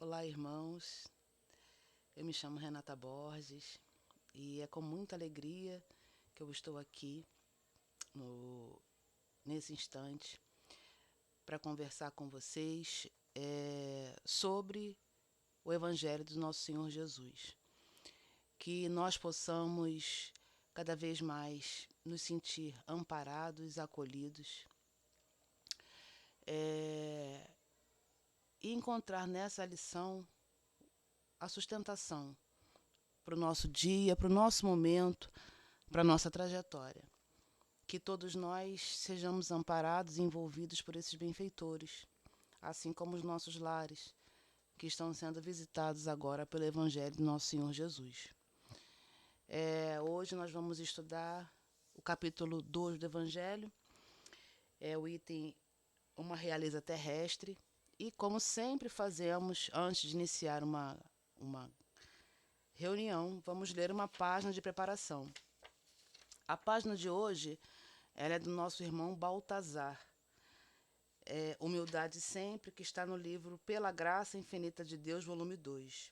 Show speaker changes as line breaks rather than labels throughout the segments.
Olá, irmãos. Eu me chamo Renata Borges e é com muita alegria que eu estou aqui nesse instante para conversar com vocês sobre o Evangelho do nosso Senhor Jesus. Que nós possamos cada vez mais nos sentir amparados, acolhidos e encontrar nessa lição a sustentação para o nosso dia, para o nosso momento, para a nossa trajetória. Que todos nós sejamos amparados e envolvidos por esses benfeitores, assim como os nossos lares, que estão sendo visitados agora pelo Evangelho do nosso Senhor Jesus. Hoje nós vamos estudar o capítulo 2 do Evangelho, o item Uma Realeza Terrestre, e como sempre fazemos antes de iniciar uma reunião, vamos ler uma página de preparação. A página de hoje ela é do nosso irmão Baltazar. Humildade Sempre, que está no livro Pela Graça Infinita de Deus, volume 2.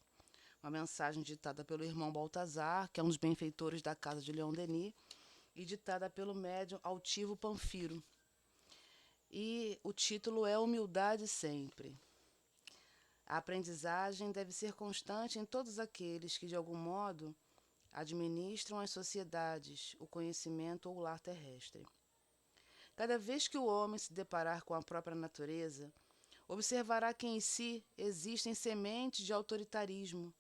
Uma mensagem ditada pelo irmão Baltazar, que é um dos benfeitores da casa de Leon Denis, e ditada pelo médium altivo Panfiro. E o título é Humildade Sempre. A aprendizagem deve ser constante em todos aqueles que, de algum modo, administram as sociedades, o conhecimento ou o lar terrestre. Cada vez que o homem se deparar com a própria natureza, observará que em si existem sementes de autoritarismo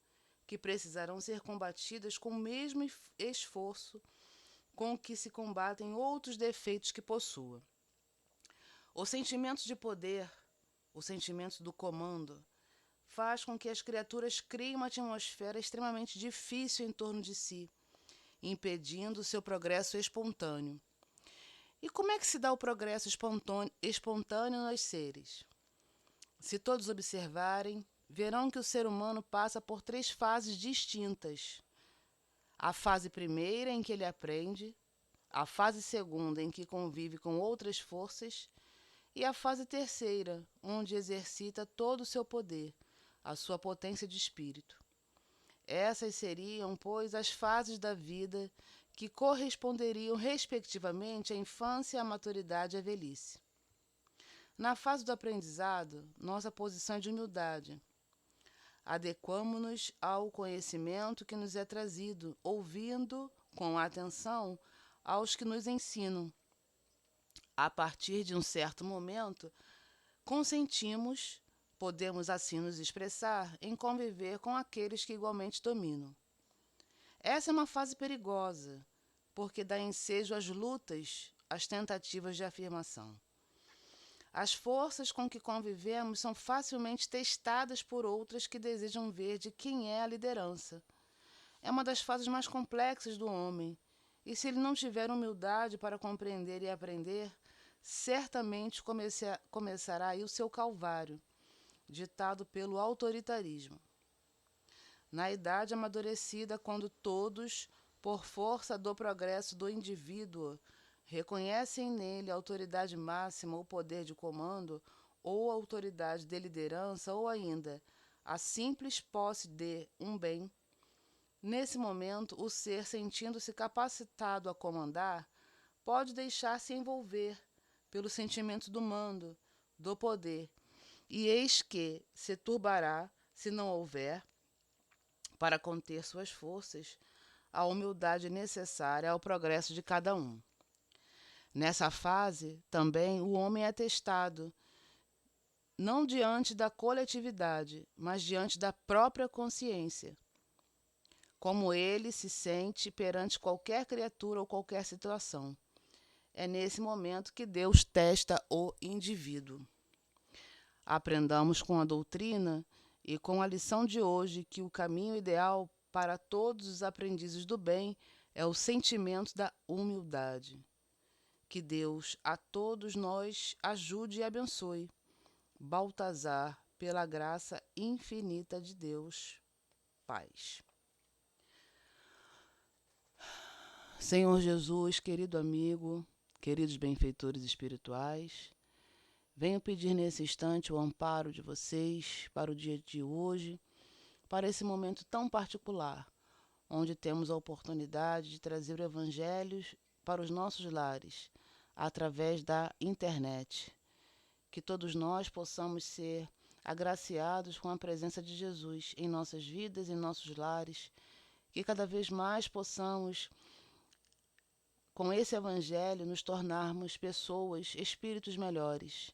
que precisarão ser combatidas com o mesmo esforço com que se combatem outros defeitos que possua. O sentimento de poder, o sentimento do comando, faz com que as criaturas criem uma atmosfera extremamente difícil em torno de si, impedindo o seu progresso espontâneo. E como é que se dá o progresso espontâneo nos seres? Se todos observarem, verão que o ser humano passa por 3 fases distintas. A fase primeira, em que ele aprende, a fase segunda, em que convive com outras forças, e a fase terceira, onde exercita todo o seu poder, a sua potência de espírito. Essas seriam, pois, as fases da vida que corresponderiam, respectivamente, à infância, à maturidade e à velhice. Na fase do aprendizado, nossa posição é de humildade. Adequamo-nos ao conhecimento que nos é trazido, ouvindo com atenção aos que nos ensinam. A partir de um certo momento, consentimos, podemos assim nos expressar, em conviver com aqueles que igualmente dominam. Essa é uma fase perigosa, porque dá ensejo às lutas, às tentativas de afirmação. As forças com que convivemos são facilmente testadas por outras que desejam ver de quem é a liderança. É uma das fases mais complexas do homem, e se ele não tiver humildade para compreender e aprender, certamente começará aí o seu calvário, ditado pelo autoritarismo. Na idade amadurecida, quando todos, por força do progresso do indivíduo, reconhecem nele a autoridade máxima ou poder de comando, ou autoridade de liderança, ou ainda a simples posse de um bem, nesse momento o ser, sentindo-se capacitado a comandar, pode deixar-se envolver pelo sentimento do mando, do poder, e eis que se turbará, se não houver, para conter suas forças, a humildade necessária ao progresso de cada um. Nessa fase, também, o homem é testado, não diante da coletividade, mas diante da própria consciência. Como ele se sente perante qualquer criatura ou qualquer situação. É nesse momento que Deus testa o indivíduo. Aprendamos com a doutrina e com a lição de hoje que o caminho ideal para todos os aprendizes do bem é o sentimento da humildade. Que Deus a todos nós ajude e abençoe. Baltazar, pela graça infinita de Deus. Paz. Senhor Jesus, querido amigo, queridos benfeitores espirituais, Venho pedir nesse instante o amparo de vocês para o dia de hoje, para esse momento tão particular, onde temos a oportunidade de trazer o Evangelho para os nossos lares, através da internet. Que todos nós possamos ser agraciados com a presença de Jesus em nossas vidas, em nossos lares, que cada vez mais possamos, com esse Evangelho, nos tornarmos pessoas, espíritos melhores,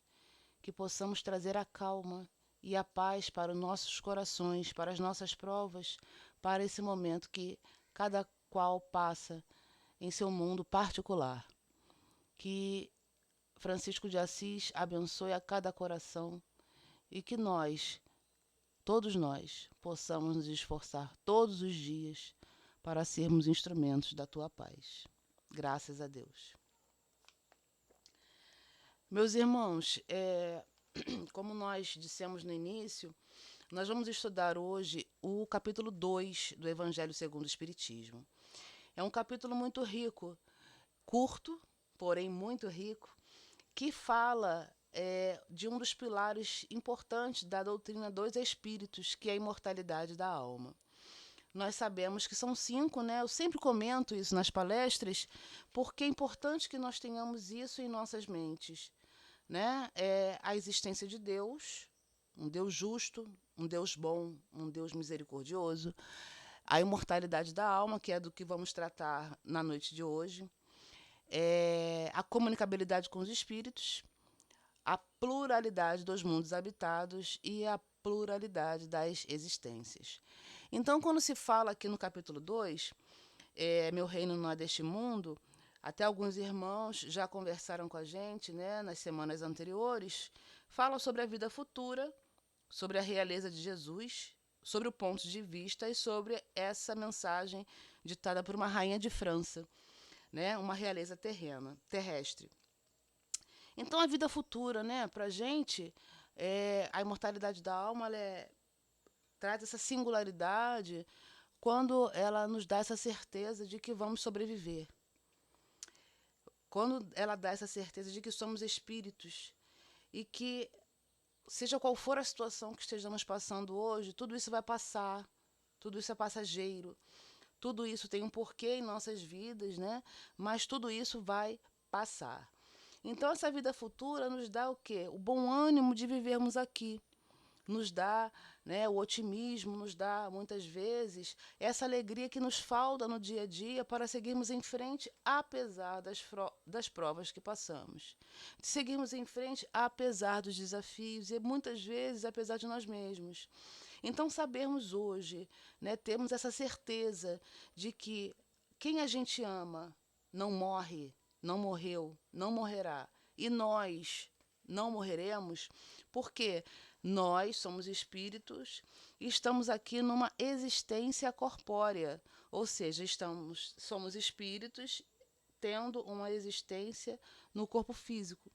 que possamos trazer a calma e a paz para os nossos corações, para as nossas provas, para esse momento que cada qual passa em seu mundo particular. Que Francisco de Assis abençoe a cada coração e que nós, todos nós, possamos nos esforçar todos os dias para sermos instrumentos da tua paz. Graças a Deus. Meus irmãos, como nós dissemos no início, nós vamos estudar hoje o capítulo 2 do Evangelho segundo o Espiritismo. É um capítulo muito rico, curto, porém muito rico, que fala de um dos pilares importantes da doutrina dos espíritos, que é a imortalidade da alma. Nós sabemos que são 5, né? Eu sempre comento isso nas palestras, porque é importante que nós tenhamos isso em nossas mentes, né? A existência de Deus, um Deus justo, um Deus bom, um Deus misericordioso, a imortalidade da alma, que é do que vamos tratar na noite de hoje, a comunicabilidade com os espíritos, a pluralidade dos mundos habitados e a pluralidade das existências. Então, quando se fala aqui no capítulo 2, Meu Reino Não É Deste Mundo, até alguns irmãos já conversaram com a gente, né, nas semanas anteriores, fala sobre a vida futura, sobre a realeza de Jesus, sobre o ponto de vista e sobre essa mensagem ditada por uma rainha de França, né, uma realeza terrestre. Então, a vida futura, né, para a gente, a imortalidade da alma, traz essa singularidade quando ela nos dá essa certeza de que vamos sobreviver. Quando ela dá essa certeza de que somos espíritos e que, seja qual for a situação que estejamos passando hoje, tudo isso vai passar, tudo isso é passageiro, tudo isso tem um porquê em nossas vidas, né? Mas tudo isso vai passar. Então, essa vida futura nos dá o quê? O bom ânimo de vivermos aqui. Nos dá, né, o otimismo, nos dá, muitas vezes, essa alegria que nos falta no dia a dia para seguirmos em frente, apesar das provas que passamos. Seguirmos em frente, apesar dos desafios e, muitas vezes, apesar de nós mesmos. Então, sabermos hoje, né, temos essa certeza de que quem a gente ama não morre, não morreu, não morrerá. E nós não morreremos, porque nós somos espíritos e estamos aqui numa existência corpórea, ou seja, somos espíritos tendo uma existência no corpo físico.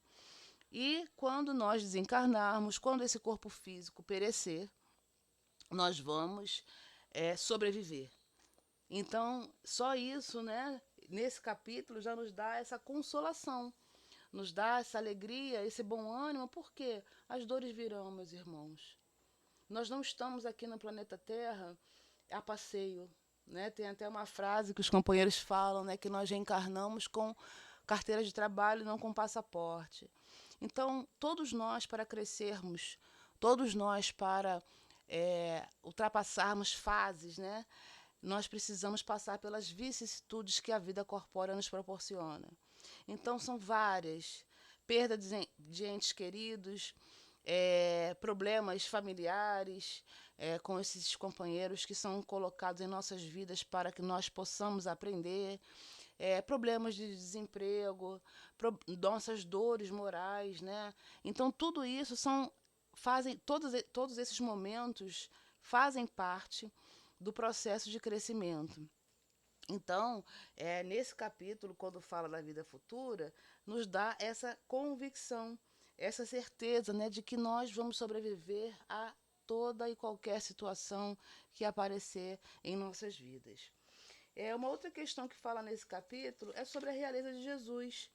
E quando nós desencarnarmos, quando esse corpo físico perecer, nós vamos sobreviver. Então, só isso, né, nesse capítulo já nos dá essa consolação, nos dá essa alegria, esse bom ânimo, porque as dores virão, meus irmãos. Nós não estamos aqui no planeta Terra a passeio, né? Tem até uma frase que os companheiros falam, né, que nós reencarnamos com carteira de trabalho e não com passaporte. Então, todos nós, para crescermos, todos nós, para ultrapassarmos fases, né, nós precisamos passar pelas vicissitudes que a vida corpórea nos proporciona. Então, são várias. Perda de entes queridos, problemas familiares com esses companheiros que são colocados em nossas vidas para que nós possamos aprender, problemas de desemprego, nossas dores morais, né? Então, tudo isso todos esses momentos fazem parte do processo de crescimento. Então, nesse capítulo, quando fala da vida futura, nos dá essa convicção, essa certeza, né, de que nós vamos sobreviver a toda e qualquer situação que aparecer em nossas vidas. Uma outra questão que fala nesse capítulo é sobre a realeza de Jesus.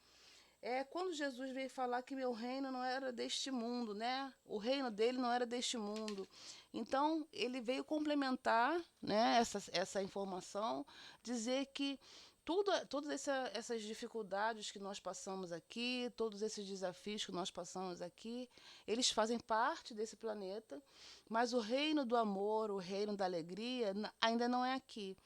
quando Jesus veio falar que meu reino não era deste mundo, né? O reino dele não era deste mundo. Então, ele veio complementar, né, essa informação, dizer que todas essas dificuldades que nós passamos aqui, todos esses desafios que nós passamos aqui, eles fazem parte desse planeta, mas o reino do amor, o reino da alegria, ainda não é aqui.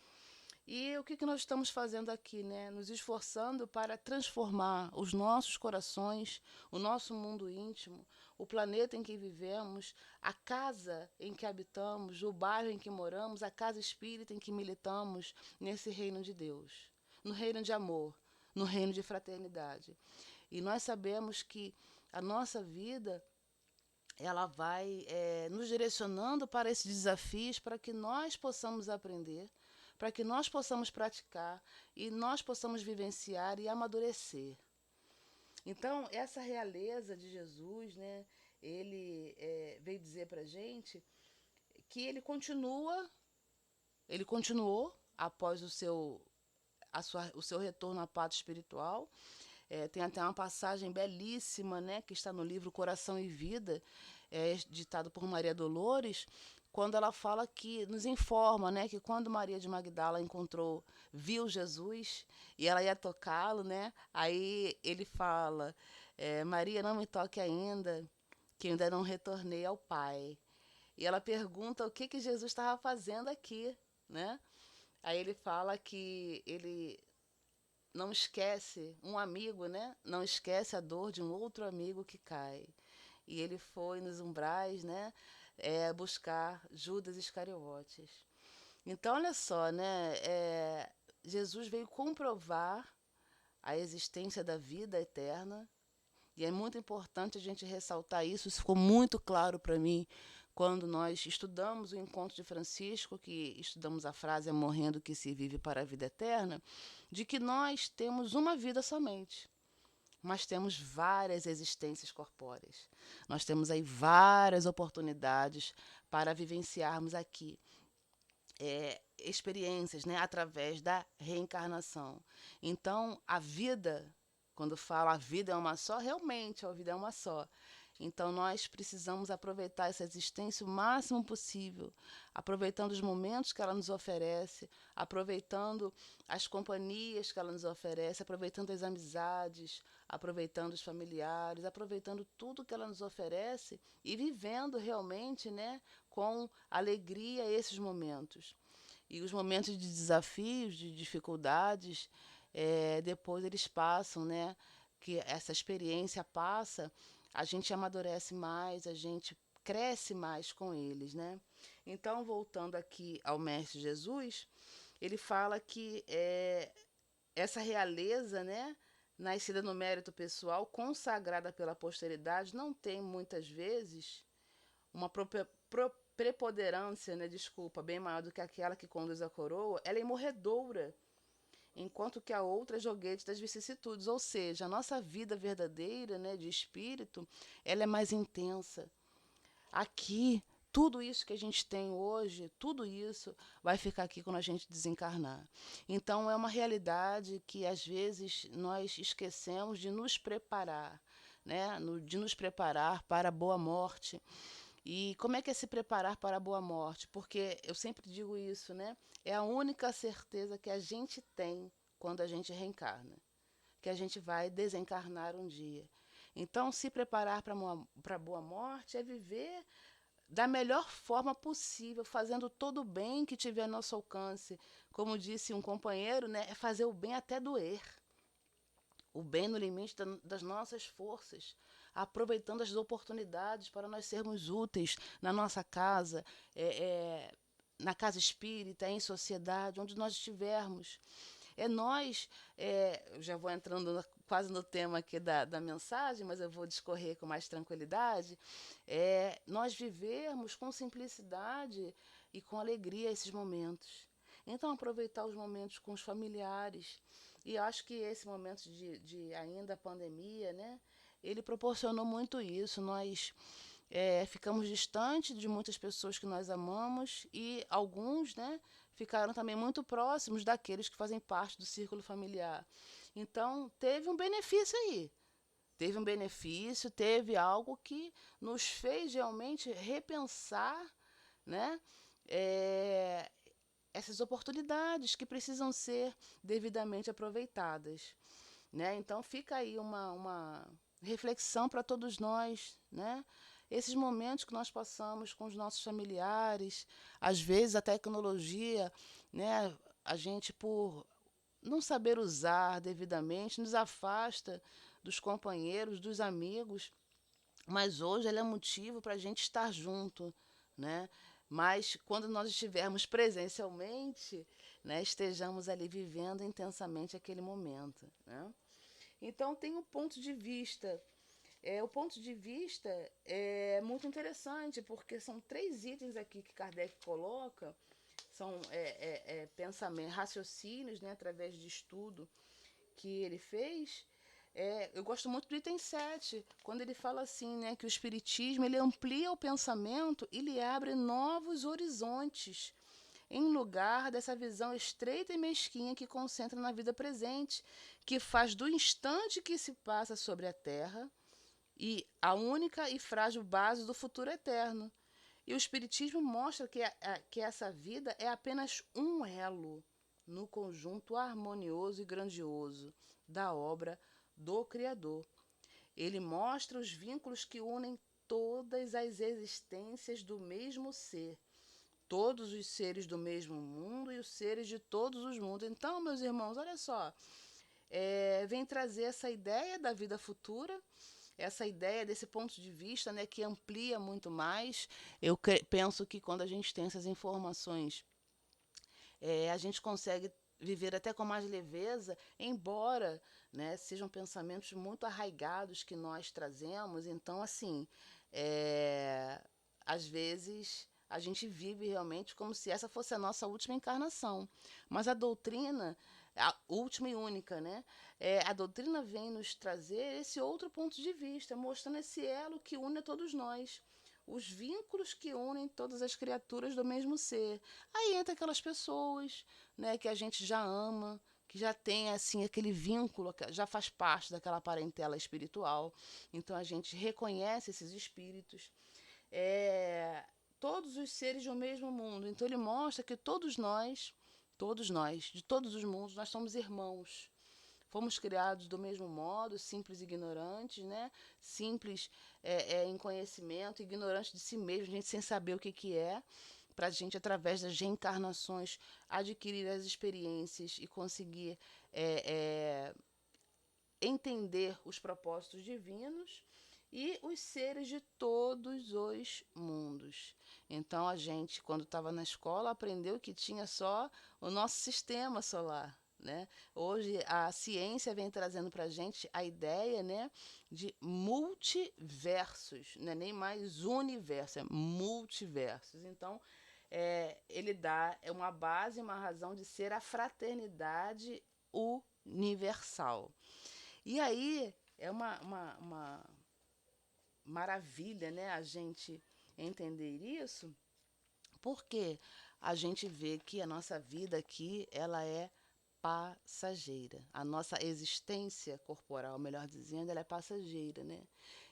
E o que nós estamos fazendo aqui, né? Nos esforçando para transformar os nossos corações, o nosso mundo íntimo, o planeta em que vivemos, a casa em que habitamos, o bairro em que moramos, a casa espírita em que militamos nesse reino de Deus, no reino de amor, no reino de fraternidade. E nós sabemos que a nossa vida ela vai nos direcionando para esses desafios para que nós possamos aprender, para que nós possamos praticar e nós possamos vivenciar e amadurecer. Então, essa realeza de Jesus, né, ele veio dizer para a gente que ele continuou após o seu retorno à pátria espiritual. Tem até uma passagem belíssima, né, que está no livro Coração e Vida, ditado por Maria Dolores, quando ela fala que nos informa, né, que quando Maria de Magdala viu Jesus e ela ia tocá-lo, né, aí ele fala, Maria, não me toque ainda, que eu ainda não retornei ao Pai. E ela pergunta o que Jesus estava fazendo aqui, né? Aí ele fala que ele não esquece um amigo, né? Não esquece a dor de um outro amigo que cai. E ele foi nos umbrais, né? Buscar Judas Iscariotes. Então, olha só, né? Jesus veio comprovar a existência da vida eterna. E é muito importante a gente ressaltar isso. Isso ficou muito claro para mim quando nós estudamos o Encontro de Francisco, que estudamos a frase "é morrendo que se vive para a vida eterna", de que nós temos uma vida somente, mas temos várias existências corpóreas. Nós temos aí várias oportunidades para vivenciarmos aqui experiências, né, através da reencarnação. Então, a vida, quando fala a vida é uma só, realmente a vida é uma só. Então, nós precisamos aproveitar essa existência o máximo possível, aproveitando os momentos que ela nos oferece, aproveitando as companhias que ela nos oferece, aproveitando as amizades, aproveitando os familiares, aproveitando tudo que ela nos oferece e vivendo realmente, né, com alegria esses momentos. E os momentos de desafios, de dificuldades, depois eles passam, né? Que essa experiência passa, a gente amadurece mais, a gente cresce mais com eles, né? Então, voltando aqui ao Mestre Jesus, ele fala que essa realeza, né? Nascida no mérito pessoal, consagrada pela posteridade, não tem muitas vezes uma preponderância, né, desculpa, bem maior do que aquela que conduz a coroa, ela é imorredoura, enquanto que a outra é joguete das vicissitudes, ou seja, a nossa vida verdadeira, né, de espírito, ela é mais intensa. Aqui, tudo isso que a gente tem hoje, tudo isso vai ficar aqui quando a gente desencarnar. Então, é uma realidade que, às vezes, nós esquecemos de nos preparar, né, de nos preparar para a boa morte. E como é que é se preparar para a boa morte? Porque eu sempre digo isso, né? É a única certeza que a gente tem quando a gente reencarna, que a gente vai desencarnar um dia. Então, se preparar para a boa morte é viver da melhor forma possível, fazendo todo o bem que tiver ao nosso alcance. Como disse um companheiro, né? É fazer o bem até doer. O bem no limite das nossas forças, aproveitando as oportunidades para nós sermos úteis na nossa casa, na casa espírita, em sociedade, onde nós estivermos. Nós, já vou entrando quase no tema aqui da mensagem, mas eu vou discorrer com mais tranquilidade, nós vivermos com simplicidade e com alegria esses momentos. Então, aproveitar os momentos com os familiares. E acho que esse momento de ainda pandemia, né, ele proporcionou muito isso. Nós ficamos distantes de muitas pessoas que nós amamos e alguns, né, ficaram também muito próximos daqueles que fazem parte do círculo familiar. Então, teve um benefício aí. teve um benefício, teve algo que nos fez realmente repensar, né? É, essas oportunidades que precisam ser devidamente aproveitadas, né? Então fica aí uma reflexão para todos nós, né? Esses momentos que nós passamos com os nossos familiares, às vezes a tecnologia, né? A gente por não saber usar devidamente nos afasta dos companheiros, dos amigos, mas hoje ele é motivo para a gente estar junto, né? Mas quando nós estivermos presencialmente, né, estejamos ali vivendo intensamente aquele momento, né? Então tem um ponto de vista. O ponto de vista é muito interessante, porque são 3 itens aqui que Kardec coloca, são pensamentos, raciocínios, né, através de estudo que ele fez. Eu gosto muito do item 7, quando ele fala assim, né, que o Espiritismo ele amplia o pensamento e lhe abre novos horizontes, em lugar dessa visão estreita e mesquinha que concentra na vida presente, que faz do instante que se passa sobre a Terra e a única e frágil base do futuro eterno. E o Espiritismo mostra que essa vida é apenas um elo no conjunto harmonioso e grandioso da obra do Criador. Ele mostra os vínculos que unem todas as existências do mesmo ser, todos os seres do mesmo mundo e os seres de todos os mundos. Então, meus irmãos, olha só, vem trazer essa ideia da vida futura, essa ideia desse ponto de vista, né, que amplia muito mais. Eu penso que quando a gente tem essas informações, a gente consegue viver até com mais leveza, embora, né, sejam pensamentos muito arraigados que nós trazemos. Então, assim, às vezes a gente vive realmente como se essa fosse a nossa última encarnação. Mas a doutrina, a última e única, né? A doutrina vem nos trazer esse outro ponto de vista, mostrando esse elo que une a todos nós, os vínculos que unem todas as criaturas do mesmo ser. Aí entra aquelas pessoas, né, que a gente já ama, que já tem assim aquele vínculo, já faz parte daquela parentela espiritual. Então a gente reconhece esses espíritos, é, todos os seres do mesmo mundo. Então ele mostra que todos nós, de todos os mundos, nós somos irmãos. Fomos criados do mesmo modo, simples e ignorantes, né? Simples em conhecimento, ignorantes de si mesmo, a gente sem saber o que é, para a gente, através das reencarnações, adquirir as experiências e conseguir entender os propósitos divinos e os seres de todos os mundos. Então a gente, quando estava na escola, aprendeu que tinha só o nosso sistema solar, né? Hoje a ciência vem trazendo para a gente a ideia, né, de multiversos, não é nem mais universo, é multiversos. Então ele dá uma base, uma razão de ser a fraternidade universal. E aí é uma maravilha, né, a gente entender isso, porque a gente vê que a nossa vida aqui, ela é passageira. A nossa existência corporal, melhor dizendo, ela é passageira, né?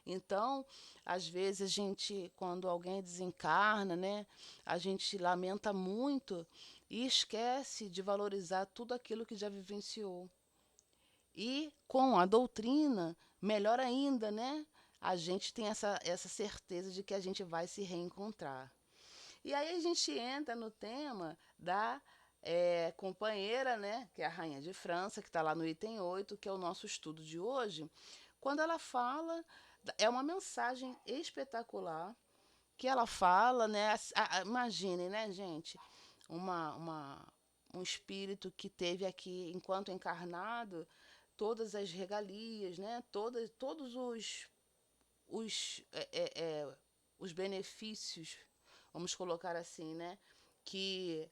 Então, às vezes a gente, quando alguém desencarna, né, a gente lamenta muito e esquece de valorizar tudo aquilo que já vivenciou. E com a doutrina, melhor ainda, né? A gente tem essa certeza de que a gente vai se reencontrar. E aí a gente entra no tema da companheira, né? Que é a Rainha de França, que está lá no item 8, que é o nosso estudo de hoje. Quando ela fala, é uma mensagem espetacular que ela fala, né? Imaginem, né, gente? Uma, um espírito que teve aqui, enquanto encarnado, todas as regalias, né? Todos os, os benefícios, vamos colocar assim, né? Que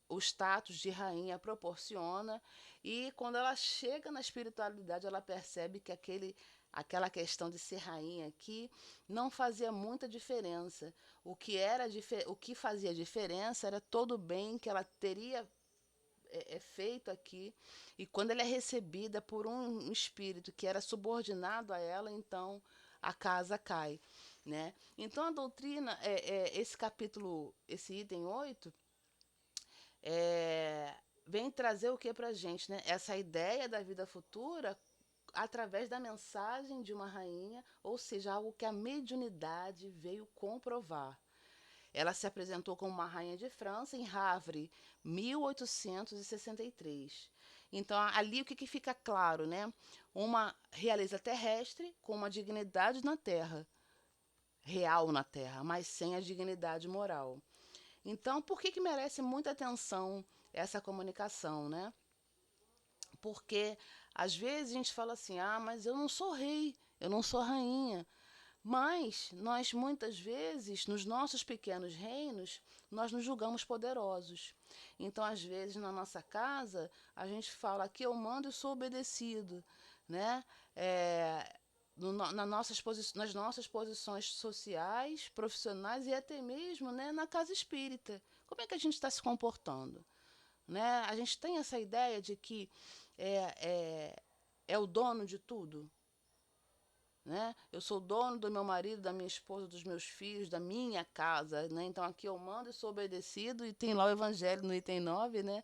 o status de rainha proporciona, e quando ela chega na espiritualidade, ela percebe que aquela questão de ser rainha aqui não fazia muita diferença. O que fazia diferença era todo o bem que ela teria é feito aqui, e quando ela é recebida por um espírito que era subordinado a ela, então a casa cai, né? Então a doutrina, esse capítulo, esse item 8 é, vem trazer o que para a gente, né? Essa ideia da vida futura através da mensagem de uma rainha, ou seja, algo que a mediunidade veio comprovar. Ela se apresentou como uma rainha de França em Havre, 1863. Então, ali o que fica claro, né? Uma realeza terrestre com uma dignidade na terra, real na terra, mas sem a dignidade moral. Então, por que merece muita atenção essa comunicação, né? Porque às vezes a gente fala assim: ah, mas eu não sou rei, eu não sou rainha. Mas nós muitas vezes, nos nossos pequenos reinos, nós nos julgamos poderosos. Então, às vezes, na nossa casa, a gente fala que eu mando e sou obedecido, né? Nas nossas posições sociais, profissionais e até mesmo, né, na casa espírita. Como é que a gente está se comportando? Né? A gente tem essa ideia de que é, é, é o dono de tudo. Né? Eu sou dono do meu marido, da minha esposa, dos meus filhos, da minha casa. Né? Então aqui eu mando e sou obedecido. E tem lá o Evangelho no item 9, né?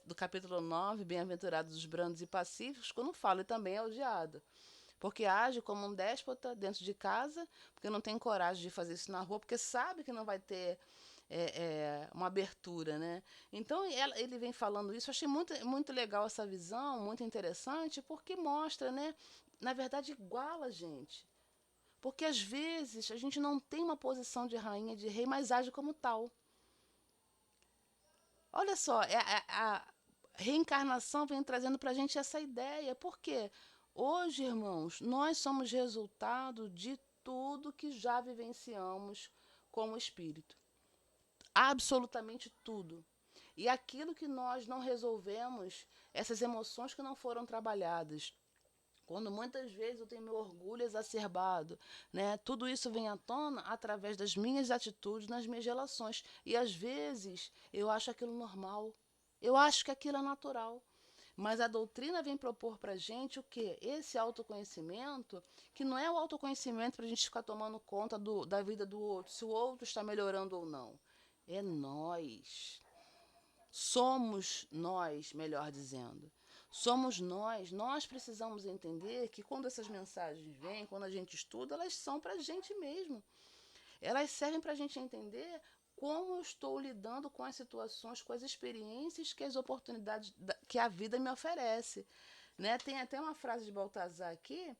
Do capítulo 9, bem-aventurados os brandos e pacíficos, quando fala, e também é odiado. Porque age como um déspota dentro de casa, porque não tem coragem de fazer isso na rua, porque sabe que não vai ter uma abertura, né? Então ele vem falando isso. Eu achei muito legal essa visão, muito interessante, porque mostra, né? Na verdade, iguala a gente. Porque às vezes a gente não tem uma posição de rainha, de rei, mas age como tal. Olha só, a reencarnação vem trazendo para a gente essa ideia. Por quê? Hoje, irmãos, nós somos resultado de tudo que já vivenciamos como espírito. Absolutamente tudo. E aquilo que nós não resolvemos, essas emoções que não foram trabalhadas, quando muitas vezes eu tenho meu orgulho exacerbado, né? Tudo isso vem à tona através das minhas atitudes, nas minhas relações. E às vezes eu acho aquilo normal. Eu acho que aquilo é natural. Mas a doutrina vem propor para a gente o quê? Esse autoconhecimento, que não é o autoconhecimento para a gente ficar tomando conta da vida do outro, se o outro está melhorando ou não. É nós. Somos nós, melhor dizendo. Somos nós precisamos entender que quando essas mensagens vêm, quando a gente estuda, elas são para a gente mesmo. Elas servem para a gente entender como eu estou lidando com as situações, com as experiências que as oportunidades que a vida me oferece. Né? Tem até uma frase de Baltazar aqui,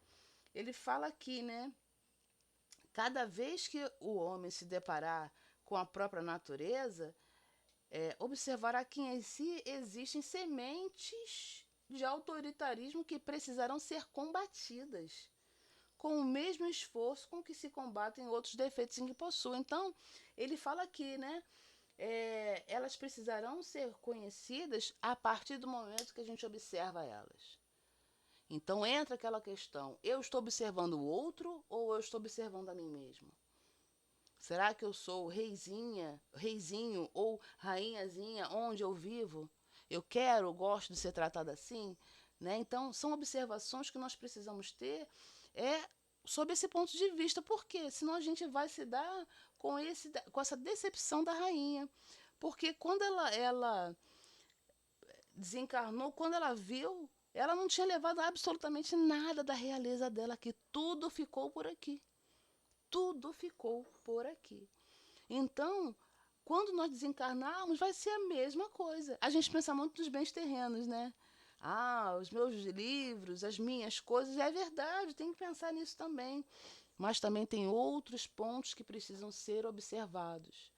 ele fala aqui, né? Cada vez que o homem se deparar com a própria natureza, observará que em si existem sementes de autoritarismo que precisarão ser combatidas com o mesmo esforço com que se combatem outros defeitos em que possuem. Então, ele fala aqui, né? Elas precisarão ser conhecidas a partir do momento que a gente observa elas. Então entra aquela questão: eu estou observando o outro ou eu estou observando a mim mesmo? Será que eu sou reizinho ou rainhazinha onde eu vivo? Eu gosto de ser tratada assim? Né? Então, são observações que nós precisamos ter sob esse ponto de vista. Por quê? Senão a gente vai se dar com essa decepção da rainha. Porque quando ela desencarnou, quando ela viu, ela não tinha levado absolutamente nada da realeza dela, que tudo ficou por aqui. Tudo ficou por aqui. Então, quando nós desencarnarmos, vai ser a mesma coisa. A gente pensa muito nos bens terrenos, né? Ah, os meus livros, as minhas coisas, é verdade, tem que pensar nisso também. Mas também tem outros pontos que precisam ser observados.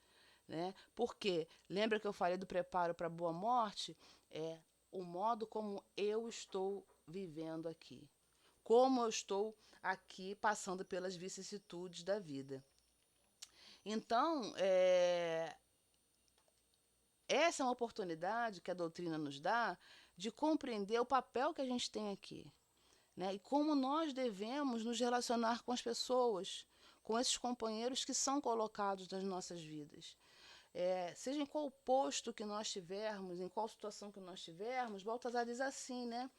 Né? Porque, lembra que eu falei do preparo para a boa morte? É o modo como eu estou vivendo aqui. Como eu estou aqui passando pelas vicissitudes da vida. Então, essa é uma oportunidade que a doutrina nos dá de compreender o papel que a gente tem aqui, né? E como nós devemos nos relacionar com as pessoas, com esses companheiros que são colocados nas nossas vidas. seja em qual posto que nós tivermos, em qual situação que nós tivermos, Baltazar diz assim, né?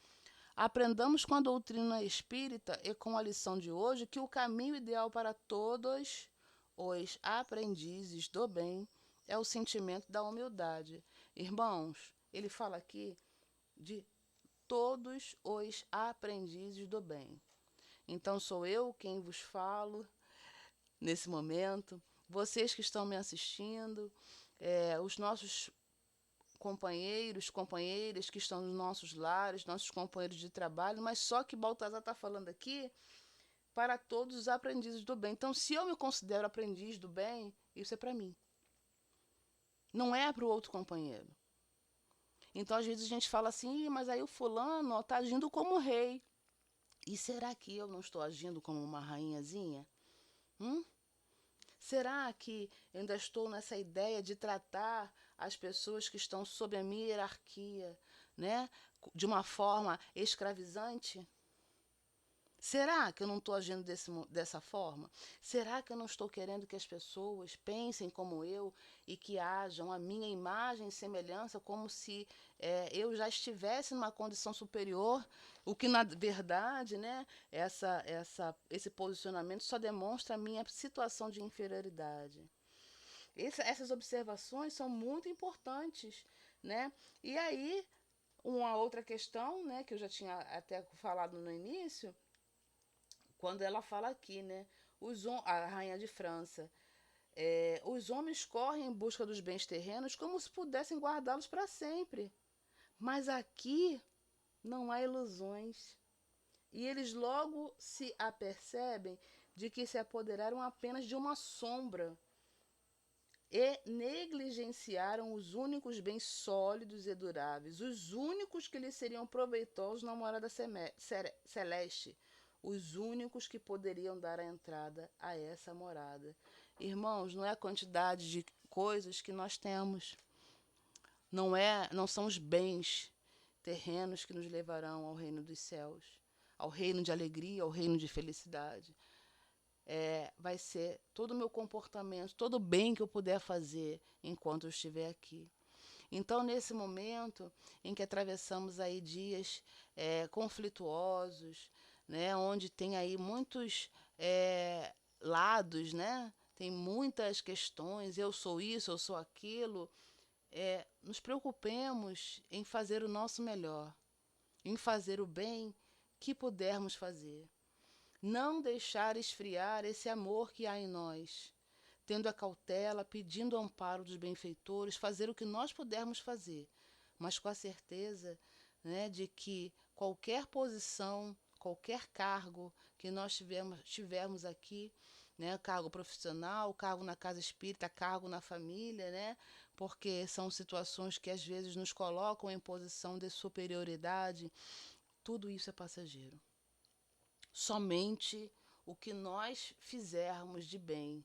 Aprendamos com a doutrina espírita e com a lição de hoje que o caminho ideal para todos os aprendizes do bem é o sentimento da humildade. Irmãos, ele fala aqui de todos os aprendizes do bem. Então sou eu quem vos falo nesse momento, vocês que estão me assistindo, os nossos companheiros, companheiras que estão nos nossos lares, nossos companheiros de trabalho, mas só que Baltazar está falando aqui para todos os aprendizes do bem. Então, se eu me considero aprendiz do bem, isso é para mim. Não é para o outro companheiro. Então, às vezes a gente fala assim, mas aí o fulano está agindo como rei. E será que eu não estou agindo como uma rainhazinha? Será que eu ainda estou nessa ideia de tratar as pessoas que estão sob a minha hierarquia, né, de uma forma escravizante? Será que eu não estou agindo dessa forma? Será que eu não estou querendo que as pessoas pensem como eu e que ajam a minha imagem e semelhança como se eu já estivesse numa condição superior? O que, na verdade, né, esse posicionamento só demonstra a minha situação de inferioridade. Essas observações são muito importantes, né? E aí, uma outra questão, né, que eu já tinha até falado no início, quando ela fala aqui, né? A rainha de França. Os homens correm em busca dos bens terrenos como se pudessem guardá-los para sempre. Mas aqui não há ilusões. E eles logo se apercebem de que se apoderaram apenas de uma sombra e negligenciaram os únicos bens sólidos e duráveis, os únicos que lhes seriam proveitosos na morada celeste, os únicos que poderiam dar a entrada a essa morada. Irmãos, não é a quantidade de coisas que nós temos, não são os bens terrenos que nos levarão ao reino dos céus, ao reino de alegria, ao reino de felicidade. Vai ser todo o meu comportamento, todo o bem que eu puder fazer enquanto eu estiver aqui. Então, nesse momento em que atravessamos aí dias conflituosos, né, onde tem aí muitos lados, né, tem muitas questões, eu sou isso, eu sou aquilo, nos preocupemos em fazer o nosso melhor, em fazer o bem que pudermos fazer. Não deixar esfriar esse amor que há em nós, tendo a cautela, pedindo o amparo dos benfeitores, fazer o que nós pudermos fazer, mas com a certeza, né, de que qualquer posição, qualquer cargo que nós tivermos aqui, né, cargo profissional, cargo na casa espírita, cargo na família, né, porque são situações que às vezes nos colocam em posição de superioridade, tudo isso é passageiro. Somente o que nós fizermos de bem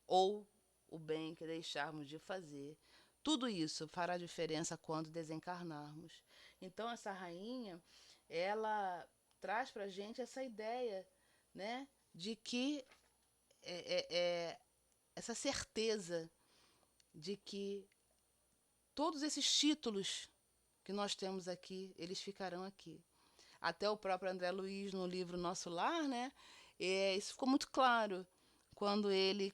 ou o bem que deixarmos de fazer, tudo isso fará diferença quando desencarnarmos. Então essa rainha, ela traz para a gente essa ideia, né, de que essa certeza de que todos esses títulos que nós temos aqui, eles ficarão aqui. Até o próprio André Luiz, no livro Nosso Lar, né? Isso ficou muito claro quando ele,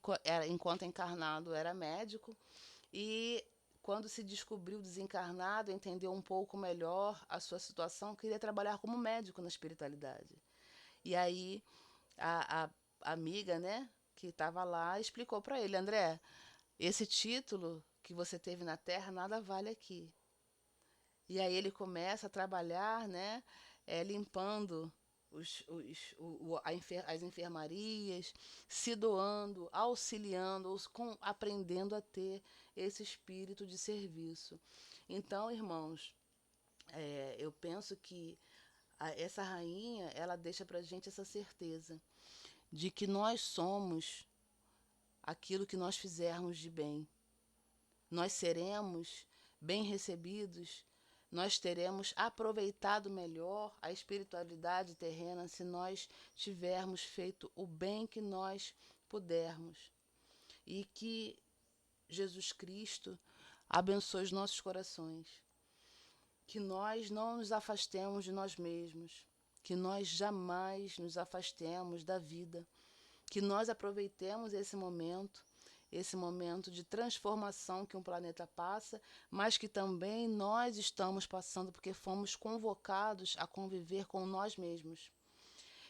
enquanto encarnado, era médico e quando se descobriu desencarnado, entendeu um pouco melhor a sua situação, queria trabalhar como médico na espiritualidade. E aí a amiga, né, que estava lá, explicou para ele: André, esse título que você teve na Terra nada vale aqui. E aí ele começa a trabalhar, né, limpando as enfermarias, se doando, auxiliando, aprendendo a ter esse espírito de serviço. Então, irmãos, eu penso que essa rainha, ela deixa para a gente essa certeza de que nós somos aquilo que nós fizermos de bem. Nós seremos bem recebidos, nós teremos aproveitado melhor a espiritualidade terrena se nós tivermos feito o bem que nós pudermos. E que Jesus Cristo abençoe os nossos corações, que nós não nos afastemos de nós mesmos, que nós jamais nos afastemos da vida, que nós aproveitemos esse momento de transformação que um planeta passa, mas que também nós estamos passando porque fomos convocados a conviver com nós mesmos.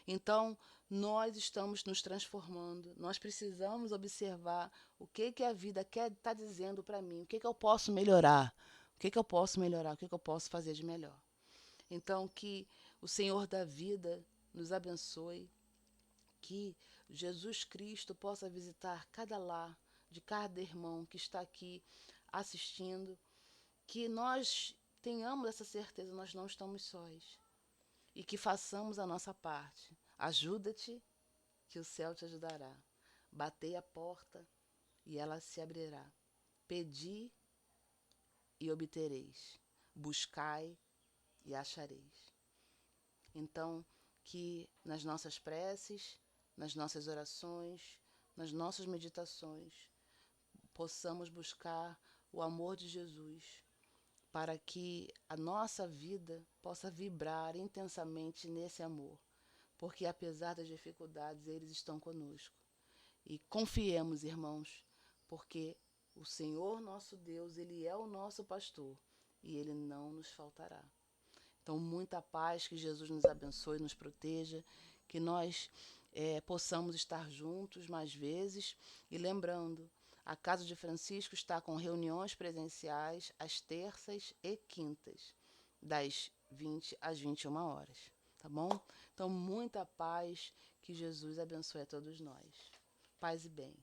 Então, nós estamos nos transformando, nós precisamos observar o que a vida quer estar dizendo para mim, o que eu posso melhorar, eu posso melhorar, o que eu posso fazer de melhor. Então, que o Senhor da vida nos abençoe, que Jesus Cristo possa visitar cada lar de cada irmão que está aqui assistindo, que nós tenhamos essa certeza, nós não estamos sós, e que façamos a nossa parte. Ajuda-te, que o céu te ajudará. Batei a porta e ela se abrirá. Pedi e obtereis. Buscai e achareis. Então, que nas nossas preces, nas nossas orações, nas nossas meditações, possamos buscar o amor de Jesus, para que a nossa vida possa vibrar intensamente nesse amor, porque apesar das dificuldades, eles estão conosco. E confiemos, irmãos, porque o Senhor nosso Deus, Ele é o nosso pastor e Ele não nos faltará. Então, muita paz, que Jesus nos abençoe, nos proteja, que nós possamos estar juntos mais vezes. E lembrando, a Casa de Francisco está com reuniões presenciais às terças e quintas, das 20 às 21 horas, tá bom? Então, muita paz, que Jesus abençoe a todos nós. Paz e bem.